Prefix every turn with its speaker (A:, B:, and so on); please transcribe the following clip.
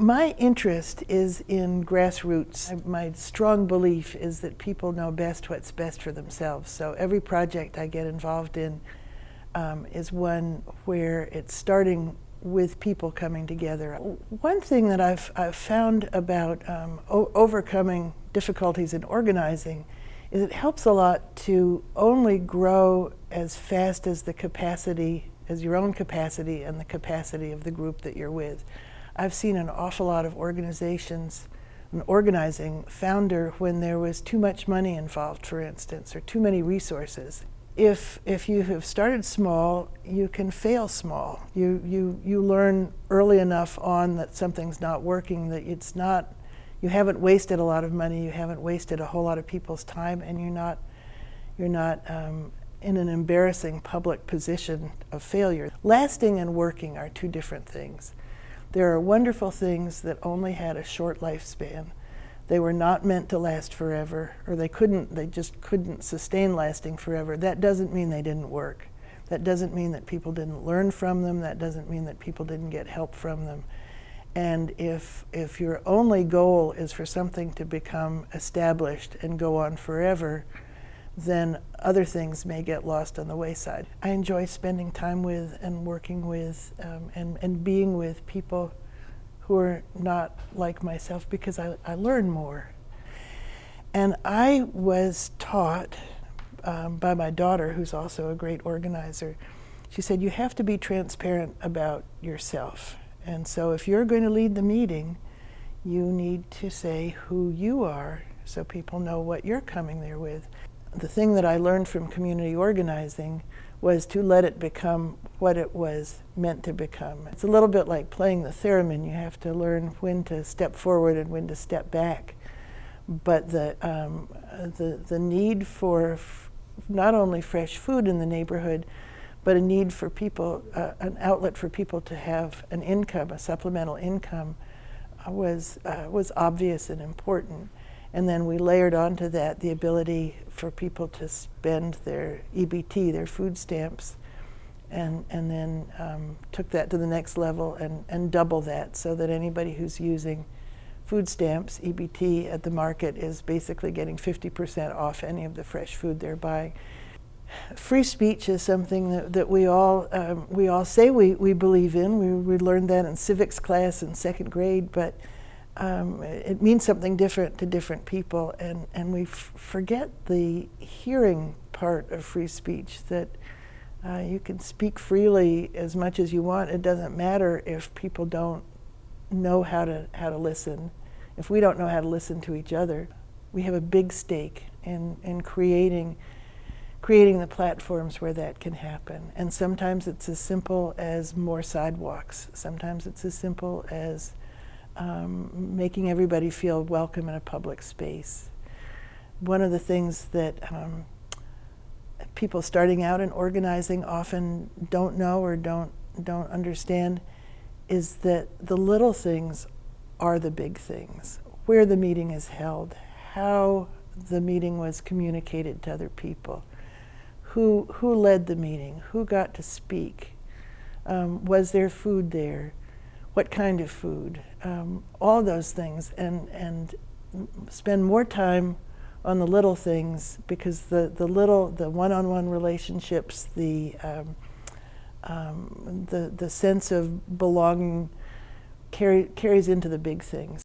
A: My interest is in grassroots. My strong belief is that people know best what's best for themselves. So every project I get involved in is one where it's starting with people coming together. One thing that I've found about overcoming difficulties in organizing is it helps a lot to only grow as fast as the capacity, as your own capacity and the capacity of the group that you're with. I've seen an awful lot of organizations and organizing founder when there was too much money involved, for instance, or too many resources. If you have started small, you can fail small. You learn early enough on that something's not working, that you haven't wasted a lot of money, you haven't wasted a whole lot of people's time, and you're not in an embarrassing public position of failure. Lasting and working are two different things. There are wonderful things that only had a short lifespan. They were not meant to last forever, or they just couldn't sustain lasting forever. That doesn't mean they didn't work. That doesn't mean that people didn't learn from them. That doesn't mean that people didn't get help from them. And if your only goal is for something to become established and go on forever, then other things may get lost on the wayside. I enjoy spending time with and working with and being with people who are not like myself, because I learn more. And I was taught by my daughter, who's also a great organizer. She said, you have to be transparent about yourself. And so if you're going to lead the meeting, you need to say who you are so people know what you're coming there with. The thing that I learned from community organizing was to let it become what it was meant to become. It's a little bit like playing the theremin. You have to learn when to step forward and when to step back. But the need for not only fresh food in the neighborhood, but a need for people, an outlet for people to have an income, a supplemental income, was obvious and important. And then we layered onto that the ability for people to spend their EBT, their food stamps, and then took that to the next level and double that, so that anybody who's using food stamps, EBT, at the market is basically getting 50% off any of the fresh food they're buying. Free speech is something that we all say we believe in. We learned that in civics class in second grade, but it means something different to different people, and we forget the hearing part of free speech, that you can speak freely as much as you want. It doesn't matter if people don't know how to listen. If we don't know how to listen to each other, we have a big stake in creating the platforms where that can happen. And sometimes it's as simple as more sidewalks. Sometimes it's as simple as making everybody feel welcome in a public space. One of the things that people starting out in organizing often don't know or don't understand is that the little things are the big things. Where the meeting is held, how the meeting was communicated to other people, who led the meeting, who got to speak, was there food there, what kind of food, all those things, and spend more time on the little things, because the one-on-one relationships, the sense of belonging carries into the big things.